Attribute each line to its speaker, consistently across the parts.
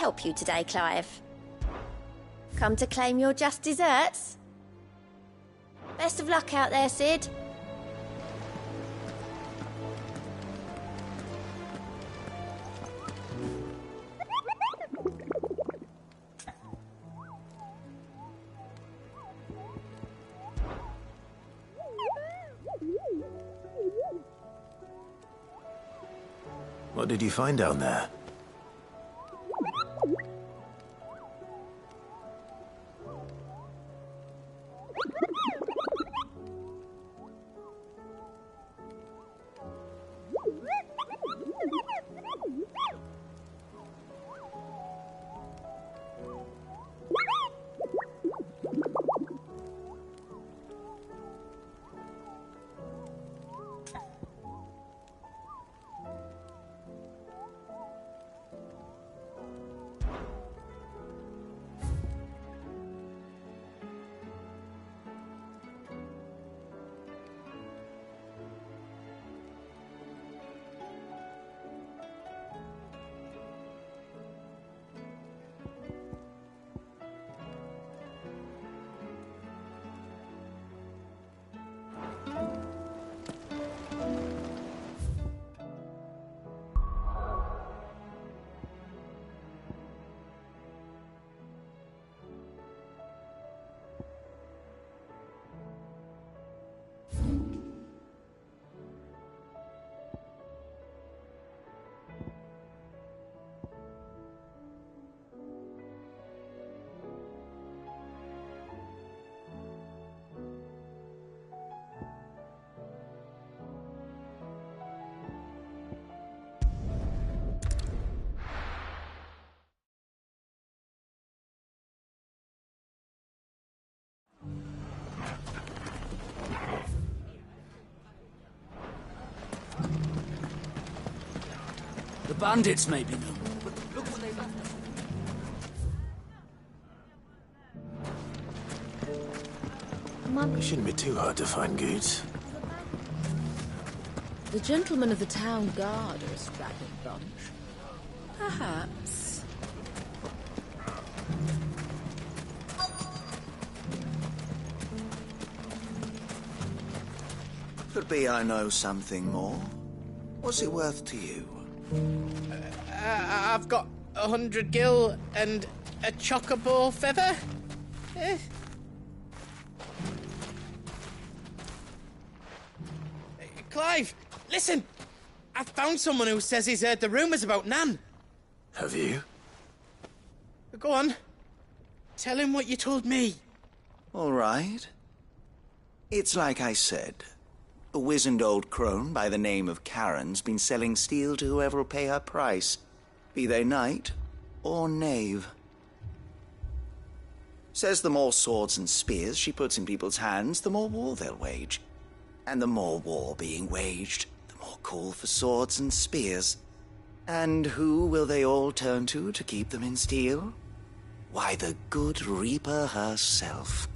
Speaker 1: help you today, Clive? Come to claim your just desserts? Best of luck out there, Sid.
Speaker 2: What did you find down there?
Speaker 3: The bandits may be known, but look what they've left us.
Speaker 2: It shouldn't be too hard to find goods.
Speaker 4: The gentlemen of the town guard are a strapping bunch. Perhaps.
Speaker 5: Could be I know something more. What's it worth to you?
Speaker 6: I've got 100 gil and a chocobo feather. Clive, listen! I've found someone who says he's heard the rumours about Nan.
Speaker 2: Have you?
Speaker 6: Go on. Tell him what you told me.
Speaker 5: All right. It's like I said. A wizened old crone by the name of Karen's been selling steel to whoever will pay her price, be they knight or knave. Says the more swords and spears she puts in people's hands, the more war they'll wage. And the more war being waged, the more call for swords and spears. And who will they all turn to keep them in steel? Why, the good Reaper herself.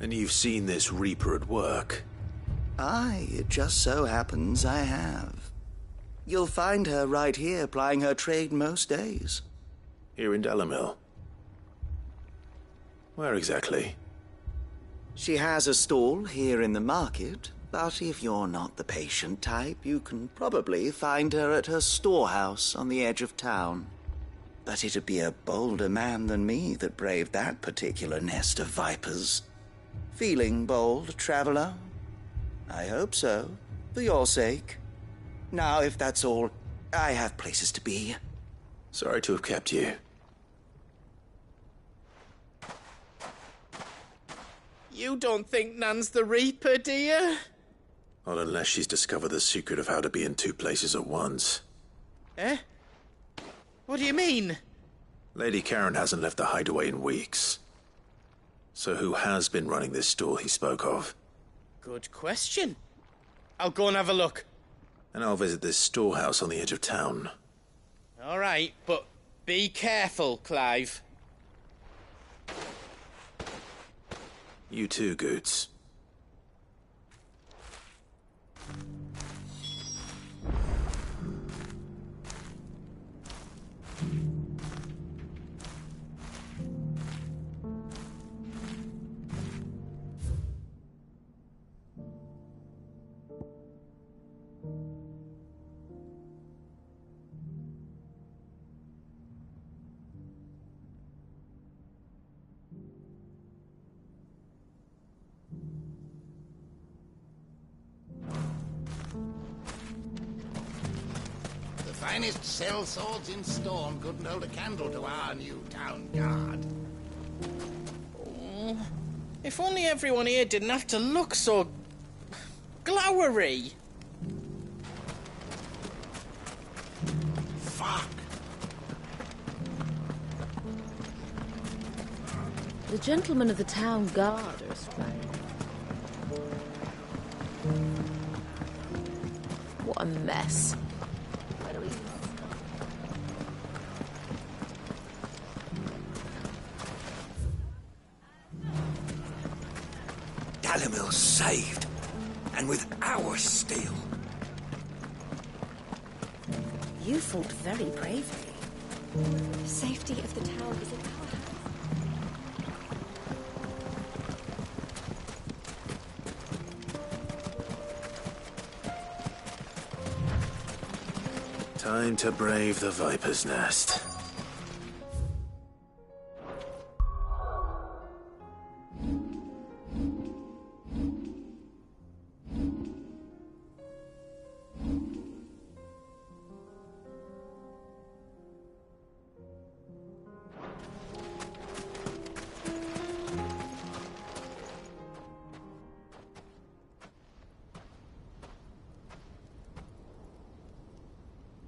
Speaker 2: And you've seen this Reaper at work?
Speaker 5: Aye, it just so happens I have. You'll find her right here plying her trade most days.
Speaker 2: Here in Delamil? Where exactly?
Speaker 5: She has a stall here in the market, but if you're not the patient type, you can probably find her at her storehouse on the edge of town. But it'd be a bolder man than me that braved that particular nest of vipers. Feeling bold, traveler? I hope so, for your sake. Now, if that's all, I have places to be.
Speaker 2: Sorry to have kept you.
Speaker 6: You don't think Nan's the Reaper, do you?
Speaker 2: Not unless she's discovered the secret of how to be in two places at once.
Speaker 6: Eh? What do you mean?
Speaker 2: Lady Karen hasn't left the hideaway in weeks. So who has been running this stall he spoke of?
Speaker 6: Good question. I'll go and have a look.
Speaker 2: And I'll visit this storehouse on the edge of town.
Speaker 6: All right, but be careful, Clive.
Speaker 2: You too, Goots.
Speaker 7: finest sellswords in Storm couldn't hold a candle to our new town guard.
Speaker 6: Oh, if only everyone here didn't have to look so... glowery.
Speaker 7: Fuck.
Speaker 4: The gentlemen of the town guard are strange. What a mess.
Speaker 3: Dalamil saved, and with our steel.
Speaker 4: You fought very bravely.
Speaker 1: The safety of the town is in our hands.
Speaker 2: Time to brave the Viper's Nest.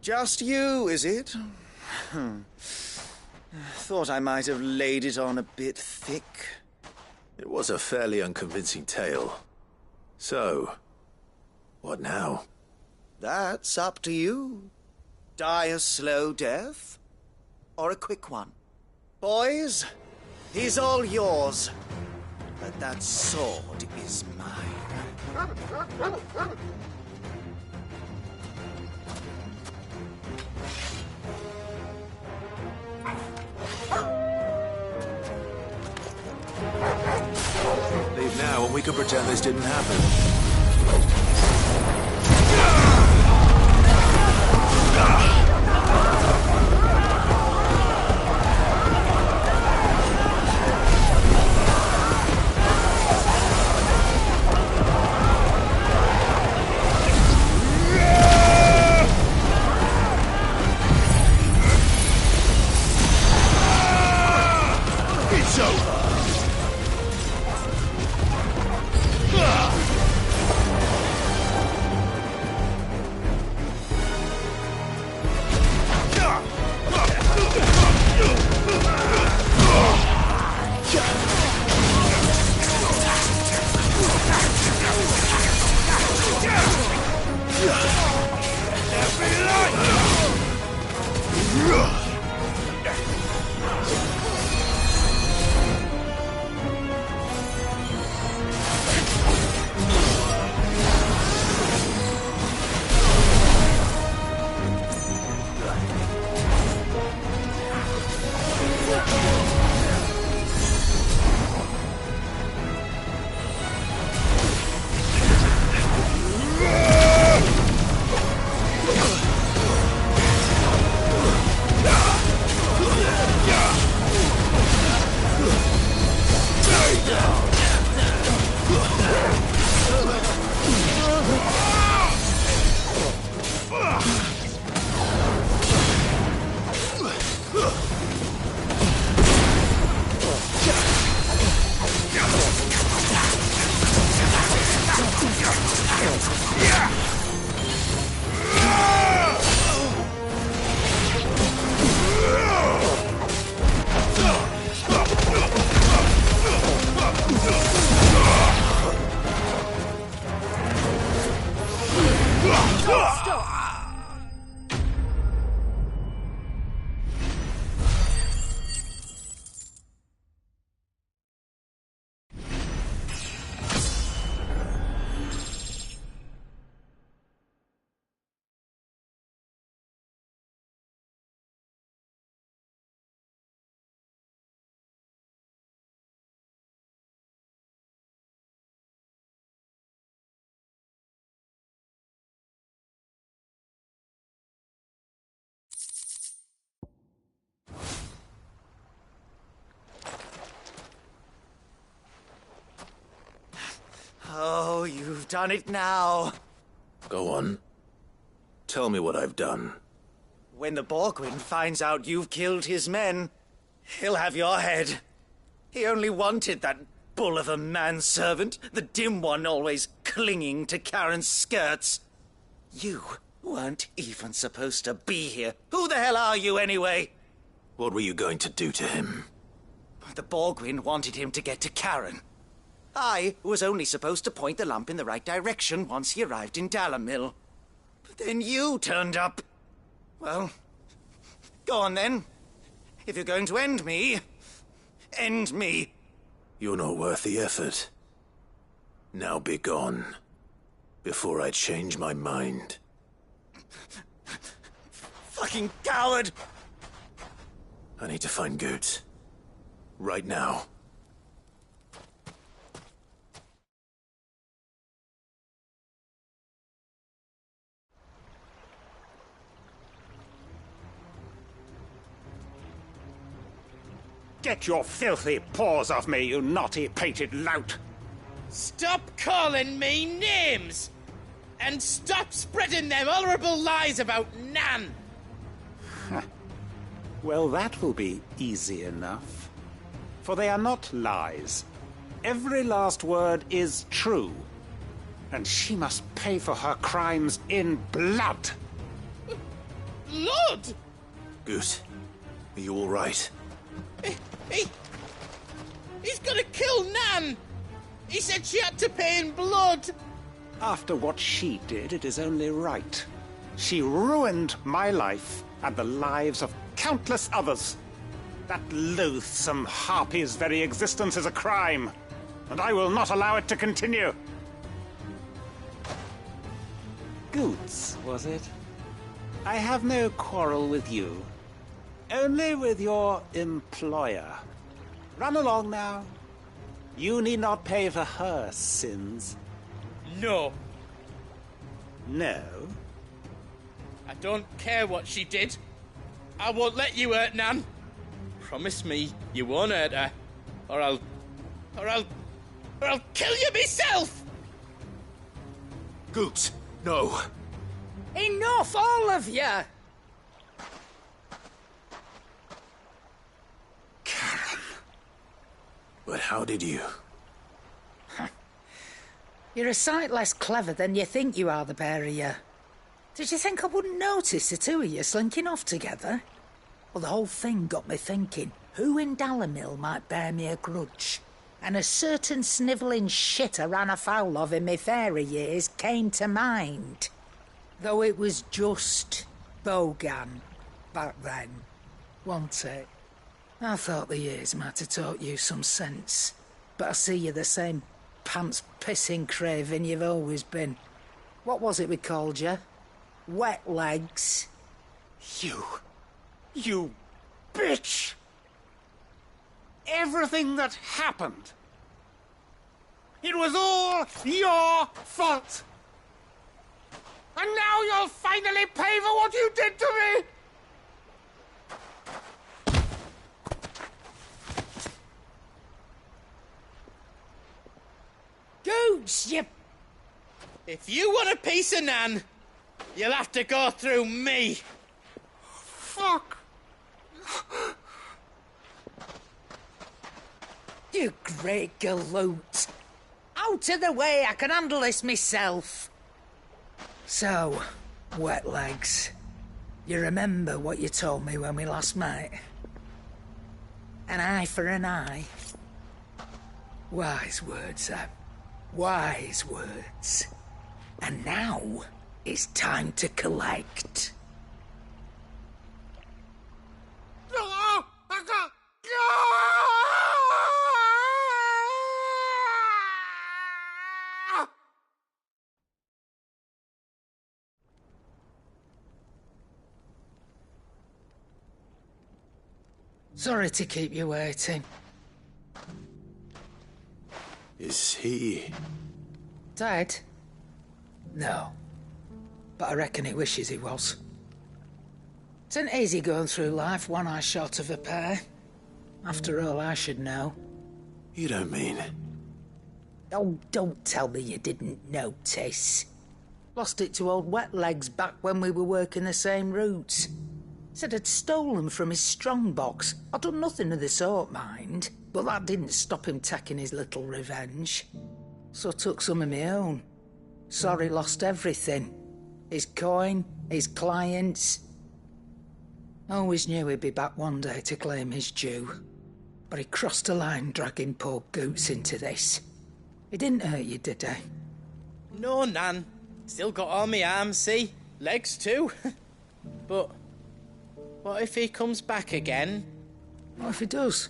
Speaker 5: Just you, is it? Thought I might have laid it on a bit thick.
Speaker 2: It was a fairly unconvincing tale. So, what now?
Speaker 5: That's up to you. Die a slow death, or a quick one. Boys, he's all yours. But that sword is mine.
Speaker 2: Leave now and we can pretend this didn't happen.
Speaker 7: It's over.
Speaker 5: Oh, you've done it now.
Speaker 2: Go on. Tell me what I've done.
Speaker 5: When the Borgwyn finds out you've killed his men, he'll have your head. He only wanted that bull of a manservant, the dim one always clinging to Karen's skirts. You weren't even supposed to be here. Who the hell are you, anyway?
Speaker 2: What were you going to do to him?
Speaker 5: The Borgwyn wanted him to get to Karen. I was only supposed to point the lamp in the right direction once he arrived in Dalamil. But then you turned up. Well, go on then. If you're going to end me, end me.
Speaker 2: You're not worth the effort. Now be gone, before I change my mind.
Speaker 5: Fucking coward!
Speaker 2: I need to find Goots. Right now.
Speaker 8: Get your filthy paws off me, you naughty-pated lout!
Speaker 6: Stop calling me names! And stop spreading them horrible lies about Nan!
Speaker 8: Well, that will be easy enough. For they are not lies. Every last word is true. And she must pay for her crimes in blood.
Speaker 6: Blood?
Speaker 2: Goot, are you all right?
Speaker 6: He's gonna kill Nan! He said she had to pay in blood!
Speaker 8: After what she did, it is only right. She ruined my life and the lives of countless others. That loathsome harpy's very existence is a crime, and I will not allow it to continue. Goots, was it? I have no quarrel with you. Only with your employer. Run along now. You need not pay for her sins.
Speaker 6: No.
Speaker 8: No?
Speaker 6: I don't care what she did. I won't let you hurt Nan. Promise me you won't hurt her, or I'll kill you myself!
Speaker 2: Goots, no.
Speaker 4: Enough, all of you!
Speaker 8: Karen.
Speaker 2: But how did you?
Speaker 4: You're a sight less clever than you think you are, the pair of you. Did you think I wouldn't notice the two of you slinking off together? Well, the whole thing got me thinking, who in Dalamil might bear me a grudge? And a certain snivelling shit I ran afoul of in my fairy years came to mind. Though it was just Bogan back then, wasn't it? I thought the years might have taught you some sense, but I see you're the same pants-pissing craven you've always been. What was it we called you? Wet legs?
Speaker 8: You bitch! Everything that happened, it was all your fault! And now you'll finally pay for what you did to me!
Speaker 4: Goots, you...
Speaker 6: If you want a piece of Nan, you'll have to go through me.
Speaker 8: Fuck!
Speaker 4: You great galoot. Out of the way, I can handle this myself. So, wet legs, you remember what you told me when we last met? An eye for an eye. Wise words, Sam. Wise words. And now, it's time to collect. Sorry to keep you waiting.
Speaker 2: Is he...
Speaker 4: Dead? No. But I reckon he wishes he was. It ain't easy going through life one eye short of a pair. After all, I should know.
Speaker 2: You don't mean...
Speaker 4: Oh, don't tell me you didn't notice. Lost it to old Wet Legs back when we were working the same routes. Said I'd stolen from his strongbox. I'd done nothing of the sort, mind, but that didn't stop him taking his little revenge. So I took some of my own. Sorry, lost everything. His coin, his clients. I always knew he'd be back one day to claim his due. But he crossed a line dragging poor Goots into this. He didn't hurt you, did he?
Speaker 6: No, Nan. Still got all my arms, see? Legs too. But what if he comes back again?
Speaker 4: What if he does?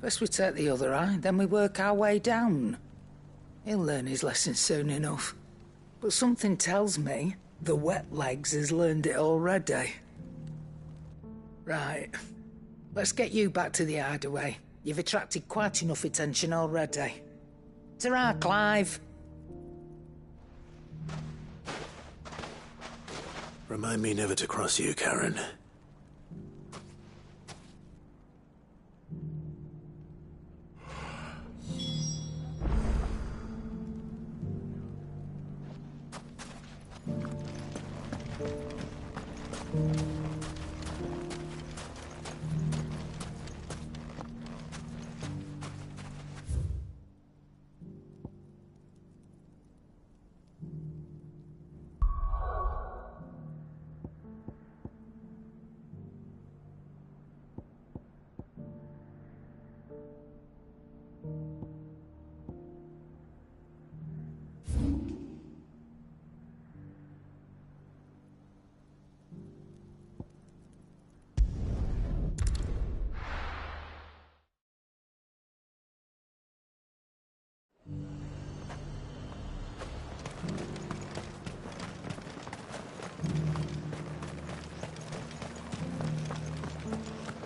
Speaker 4: First we take the other eye, then we work our way down. He'll learn his lesson soon enough. But something tells me the wet legs has learned it already. Right. Let's get you back to the hideaway. You've attracted quite enough attention already. Ta-ra, Clive.
Speaker 2: Remind me never to cross you, Karen.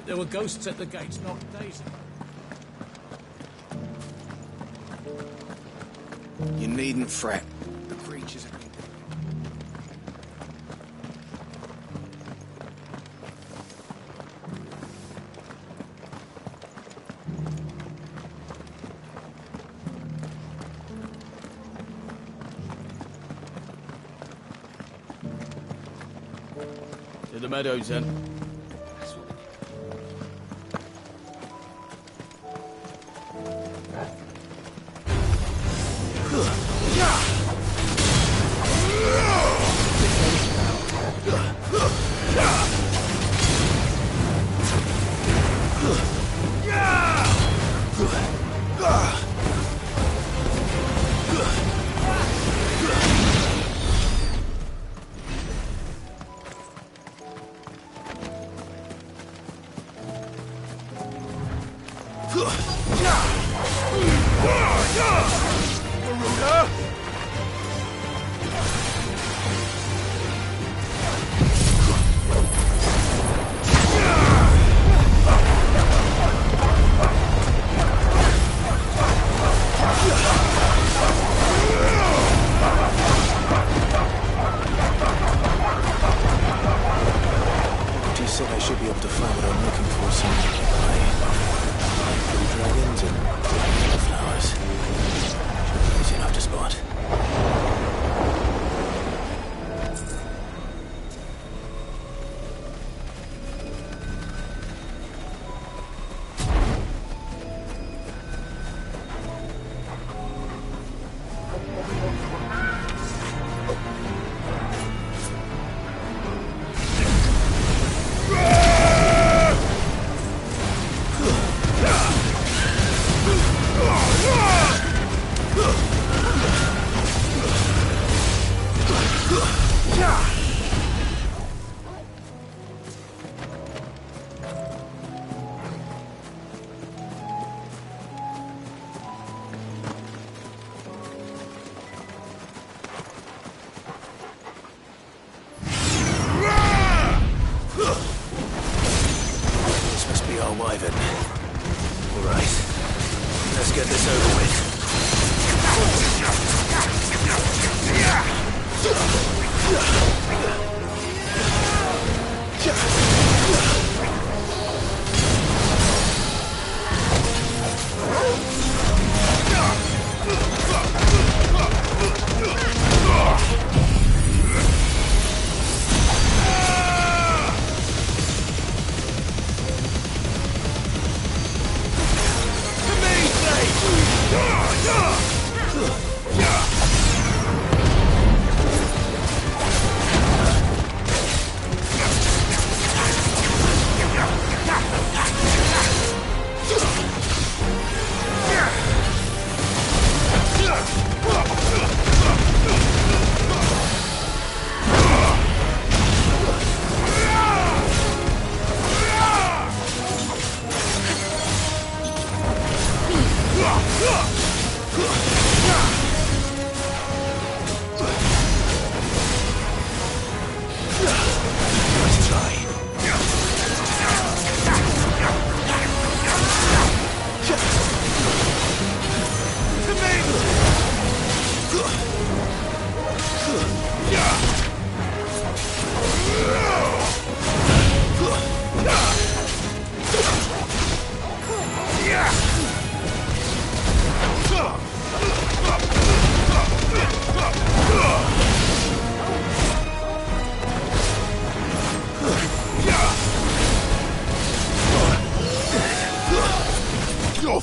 Speaker 9: There were ghosts at the gates not days ago.
Speaker 3: You needn't fret. The creatures are...
Speaker 9: To the meadows, then.
Speaker 2: Yeah!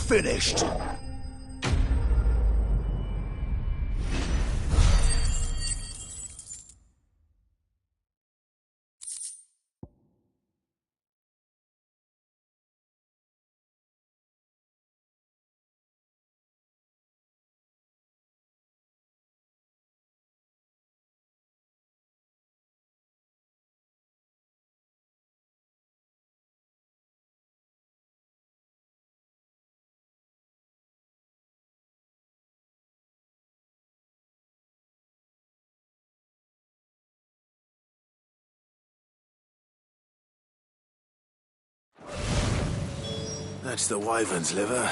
Speaker 3: finished.
Speaker 2: That's the wyvern's liver.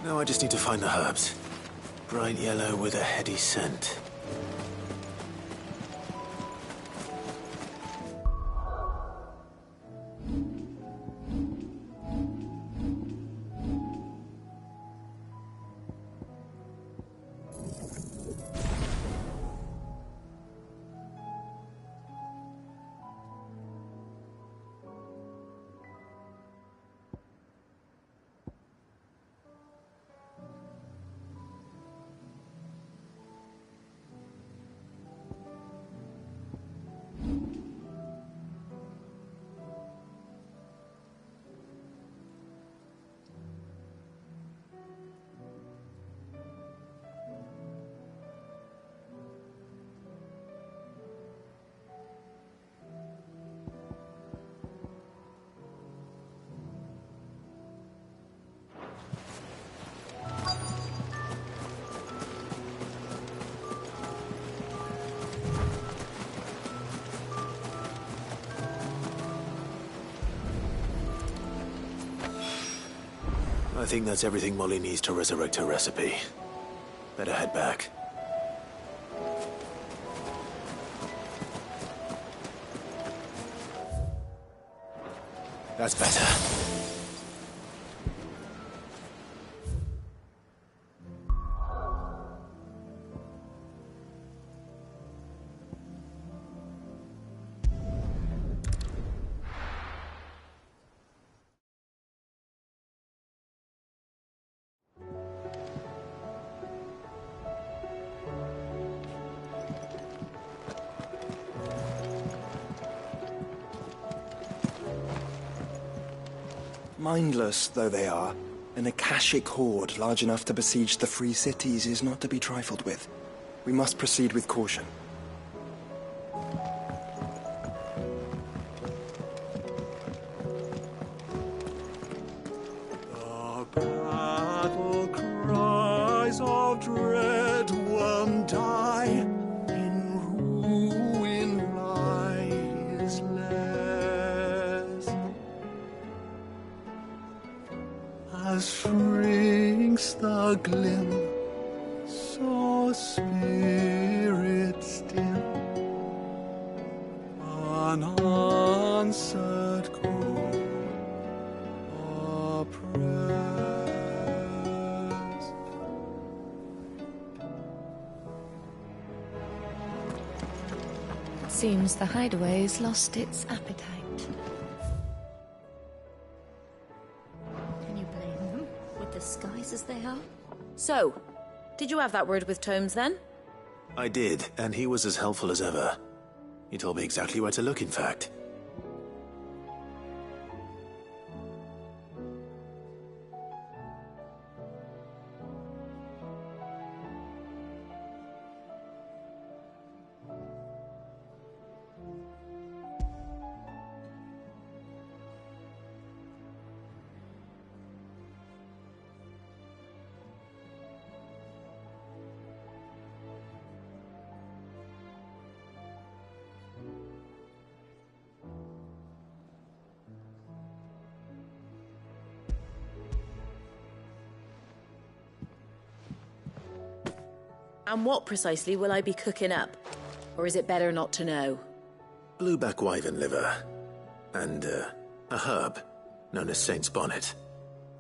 Speaker 2: Now I just need to find the herbs. Bright yellow with a heady scent. I think that's everything Molly needs to resurrect her recipe. Better head back. That's better.
Speaker 10: Mindless though they are, an Akashic horde large enough to besiege the free cities is not to be trifled with. We must proceed with caution.
Speaker 3: The battle cries of dread one die. In ruin lies less. As shrinks the glim, so spirits dim. Unanswered call, oppressed.
Speaker 11: It seems the hideaway's lost its appetite.
Speaker 12: Can you blame them, with the skies as they are? So, did you have that word with Tomes then?
Speaker 2: I did, and he was as helpful as ever. He told me exactly where to look, in fact.
Speaker 12: And what precisely will I be cooking up? Or is it better not to know?
Speaker 2: Blueback wyvern liver. And, a herb known as Saint's Bonnet.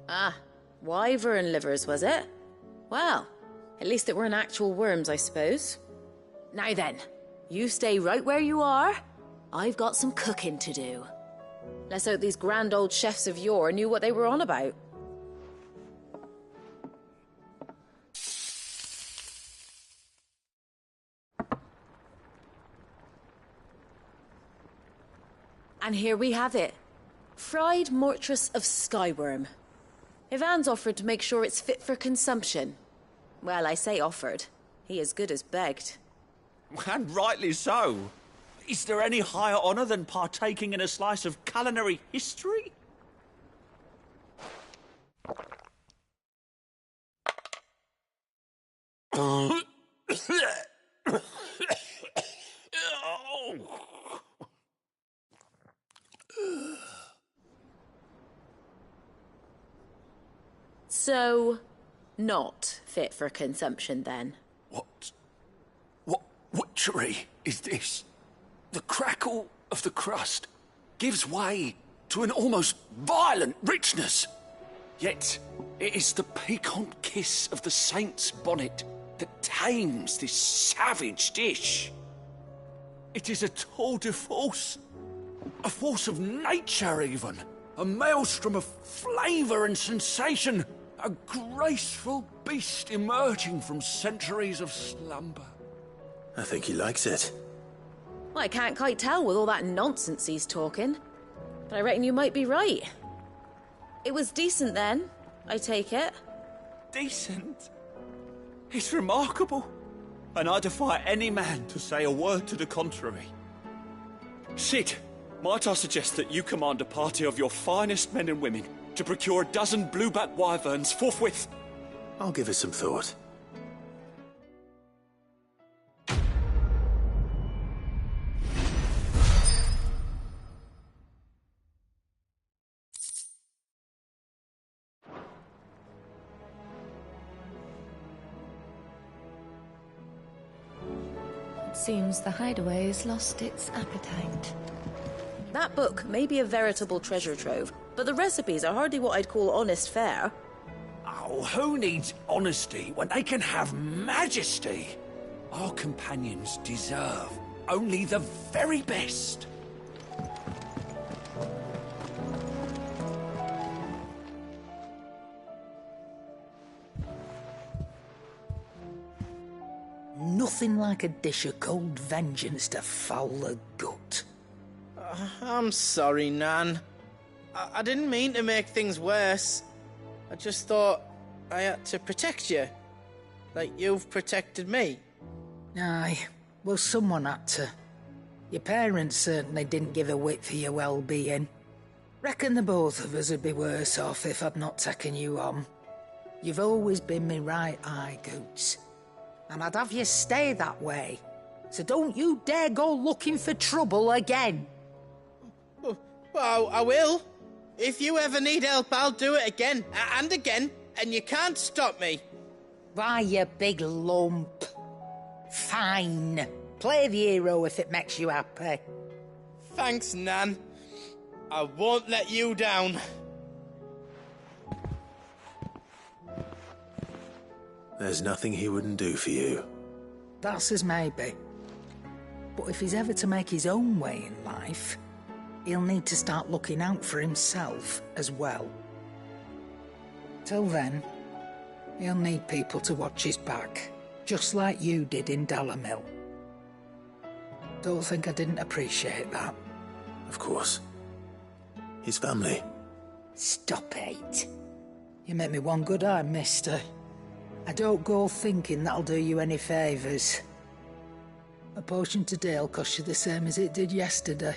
Speaker 12: Ah, wyvern livers, was it? Well, at least it weren't actual worms, I suppose. Now then, you stay right where you are. I've got some cooking to do. Let's hope these grand old chefs of yore knew what they were on about. And here we have it. Fried mortress of skyworm. Ivan's offered to make sure it's fit for consumption. Well, I say offered. He as good as begged.
Speaker 13: And rightly so. Is there any higher honour than partaking in a slice of culinary history?
Speaker 12: So, not fit for consumption then?
Speaker 3: What witchery is this? The crackle of the crust gives way to an almost violent richness. Yet, it is the piquant kiss of the saint's bonnet that tames this savage dish. It is a tour de force. A force of nature, even. A maelstrom of flavour and sensation. A graceful beast emerging from centuries of slumber.
Speaker 2: I think he likes it.
Speaker 12: Well, I can't quite tell with all that nonsense he's talking. But I reckon you might be right. It was decent then, I take it.
Speaker 13: Decent? It's remarkable. And I defy any man to say a word to the contrary. Sid, might I suggest that you command a party of your finest men and women to procure a dozen blueback wyverns forthwith?
Speaker 2: I'll give it some thought.
Speaker 11: It seems the hideaway's lost its appetite.
Speaker 12: That book may be a veritable treasure trove, but the recipes are hardly what I'd call honest fare.
Speaker 3: Oh, who needs honesty when they can have majesty? Our companions deserve only the very best.
Speaker 4: Nothing like a dish of cold vengeance to foul the gut.
Speaker 6: I'm sorry, Nan. I didn't mean to make things worse. I just thought I had to protect you. Like you've protected me.
Speaker 4: Aye, well, someone had to. Your parents certainly didn't give a whit for your well-being. Reckon the both of us would be worse off if I'd not taken you on. You've always been me right eye, Goots. And I'd have you stay that way. So don't you dare go looking for trouble again.
Speaker 6: Well, I will. If you ever need help, I'll do it again and again, and you can't stop me.
Speaker 4: Why, you big lump. Fine. Play the hero if it makes you happy.
Speaker 6: Thanks, Nan. I won't let you down.
Speaker 2: There's nothing he wouldn't do for you.
Speaker 4: That's as maybe. But if he's ever to make his own way in life, he'll need to start looking out for himself as well. Till then, he'll need people to watch his back, just like you did in Dalamil. Don't think I didn't appreciate that.
Speaker 2: Of course. His family.
Speaker 4: Stop it. You make me one good eye, mister. I don't go thinking that'll do you any favours. A potion today'll cost you the same as it did yesterday.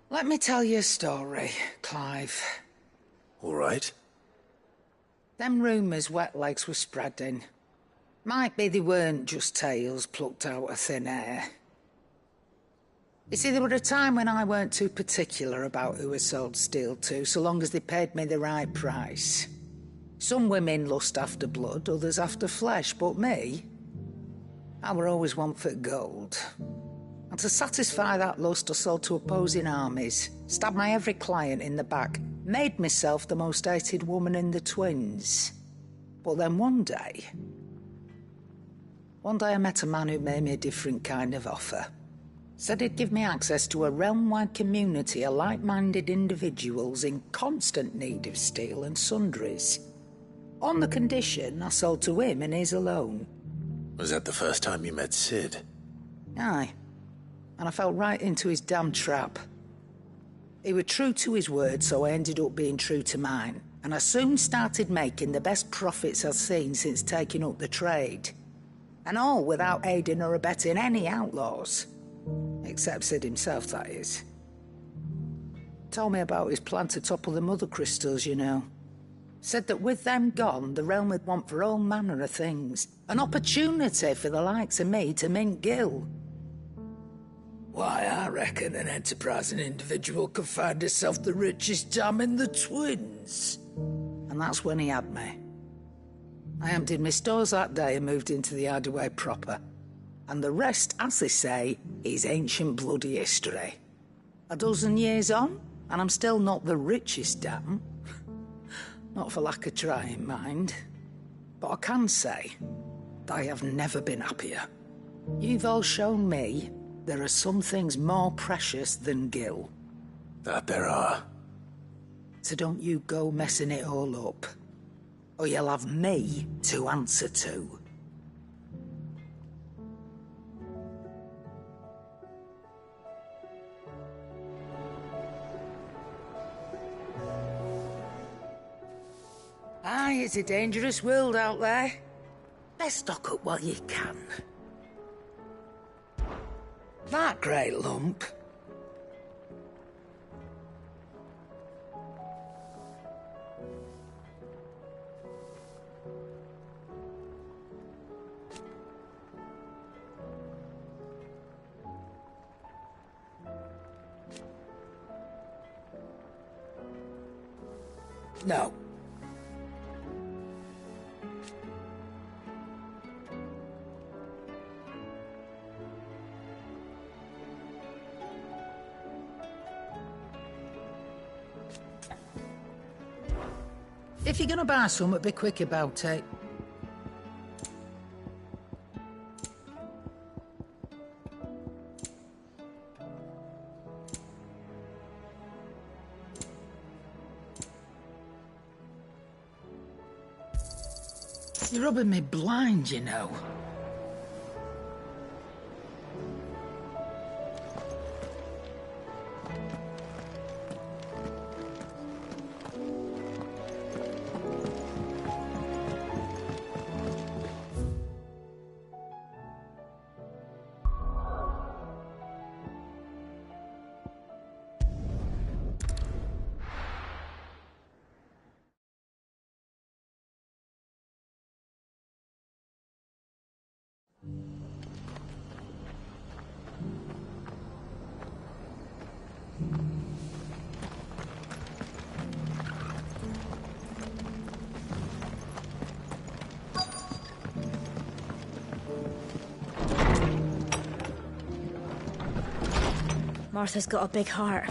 Speaker 4: Let me tell you a story, Clive.
Speaker 2: All right.
Speaker 4: Them rumours Wetlegs were spreading. Might be they weren't just tales plucked out of thin air. You see, there were a time when I weren't too particular about who I sold steel to, so long as they paid me the right price. Some women lust after blood, others after flesh, but me? I were always one for gold. And to satisfy that lust, I sold to opposing armies, stabbed my every client in the back, made myself the most hated woman in the twins. But then one day I met a man who made me a different kind of offer. Said he'd give me access to a realm-wide community of like-minded individuals in constant need of steel and sundries. On the condition I sold to him and his alone.
Speaker 2: Was that the first time you met Sid?
Speaker 4: Aye. And I fell right into his damn trap. He was true to his word, so I ended up being true to mine. And I soon started making the best profits I've seen since taking up the trade. And all without aiding or abetting any outlaws. Except Sid himself, that is. Told me about his plan to topple the mother crystals, you know. Said that with them gone, the realm would want for all manner of things. An opportunity for the likes of me to mint gil. Why, I reckon an enterprising individual could find herself the richest dam in the twins. And that's when he had me. I emptied my stores that day and moved into the hideaway proper. And the rest, as they say, is ancient bloody history. A dozen years on, and I'm still not the richest dam. Not for lack of trying, mind. But I can say that I have never been happier. You've all shown me there are some things more precious than gil.
Speaker 2: That there are.
Speaker 4: So don't you go messing it all up, or you'll have me to answer to. Aye, it's a dangerous world out there. Best stock up while you can. That great lump. No. If you're gonna buy some, be quick about it. You're rubbing me blind, you know.
Speaker 1: Martha's got a big heart.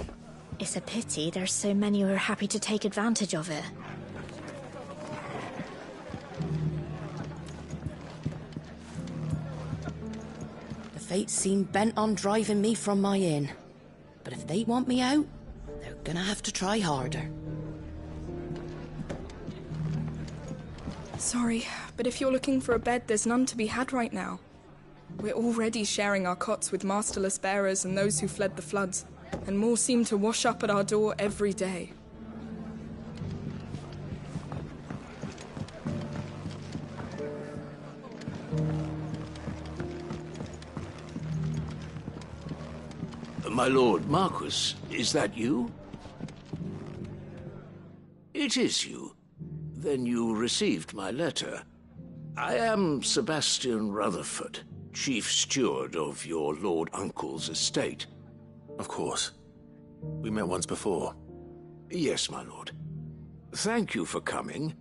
Speaker 1: It's a pity there's so many who are happy to take advantage of it.
Speaker 14: The fates seem bent on driving me from my inn. But if they want me out, they're gonna have to try harder.
Speaker 15: Sorry, but if you're looking for a bed, there's none to be had right now. We're already sharing our cots with masterless bearers and those who fled the floods, and more seem to wash up at our door every day.
Speaker 3: My lord Marquis, is that you? It is you. Then you received my letter. I am Sebastian Rutherford, Chief Steward of your Lord Uncle's estate.
Speaker 2: Of course. We met once before.
Speaker 3: Yes, my lord. Thank you for coming.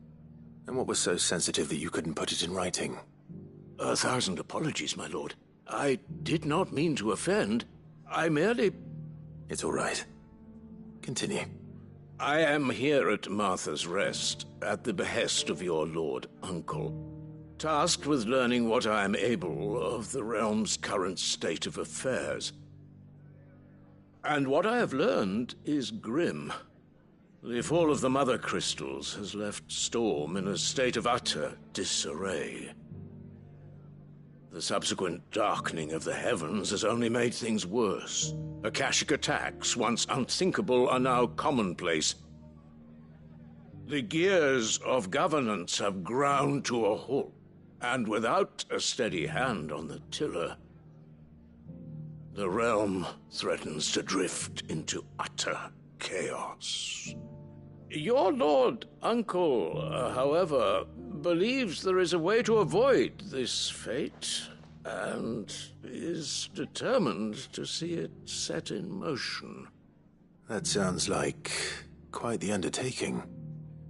Speaker 2: And what was so sensitive that you couldn't put it in writing?
Speaker 3: 1,000 apologies, my lord. I did not mean to offend. I merely...
Speaker 2: It's all right. Continue.
Speaker 3: I am here at Martha's Rest, at the behest of your lord uncle, tasked with learning what I am able of the realm's current state of affairs. And what I have learned is grim. The fall of the Mother Crystals has left Storm in a state of utter disarray. The subsequent darkening of the heavens has only made things worse. Akashic attacks, once unthinkable, are now commonplace. The gears of governance have ground to a halt, and without a steady hand on the tiller, the realm threatens to drift into utter chaos. Your lord uncle, however, believes there is a way to avoid this fate, and is determined to see it set in motion.
Speaker 2: That sounds like quite the undertaking.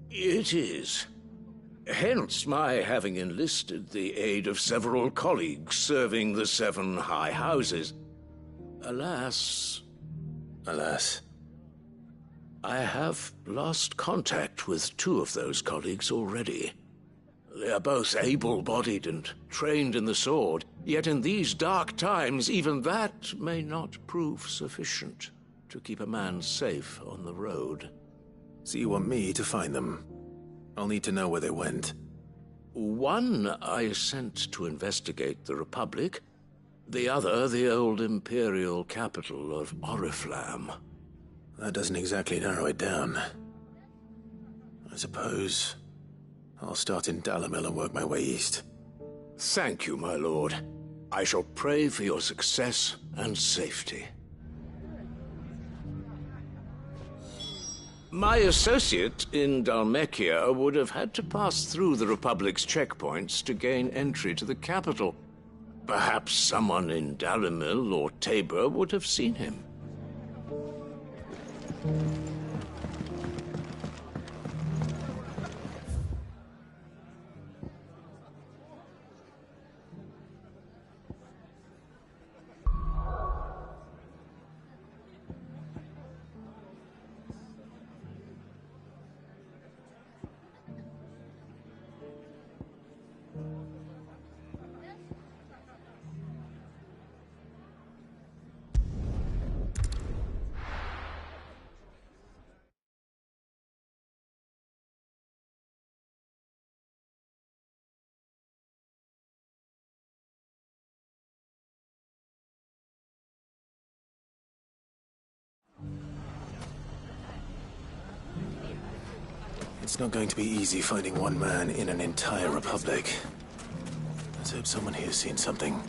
Speaker 3: It is. Hence my having enlisted the aid of several colleagues serving the 7 high houses. Alas, I have lost contact with 2 of those colleagues already. They are both able-bodied and trained in the sword, yet in these dark times even that may not prove sufficient to keep a man safe on the road.
Speaker 2: So you want me to find them? I'll need to know where they went.
Speaker 3: One I sent to investigate the Republic, the other the old Imperial capital of Oriflamme.
Speaker 2: That doesn't exactly narrow it down. I suppose I'll start in Dalamil and work my way east.
Speaker 3: Thank you, my lord. I shall pray for your success and safety. My associate in Dhalmekia would have had to pass through the Republic's checkpoints to gain entry to the capital. Perhaps someone in Dalamil or Tabor would have seen him.
Speaker 2: It's not going to be easy finding one man in an entire republic. Let's hope someone here's seen something.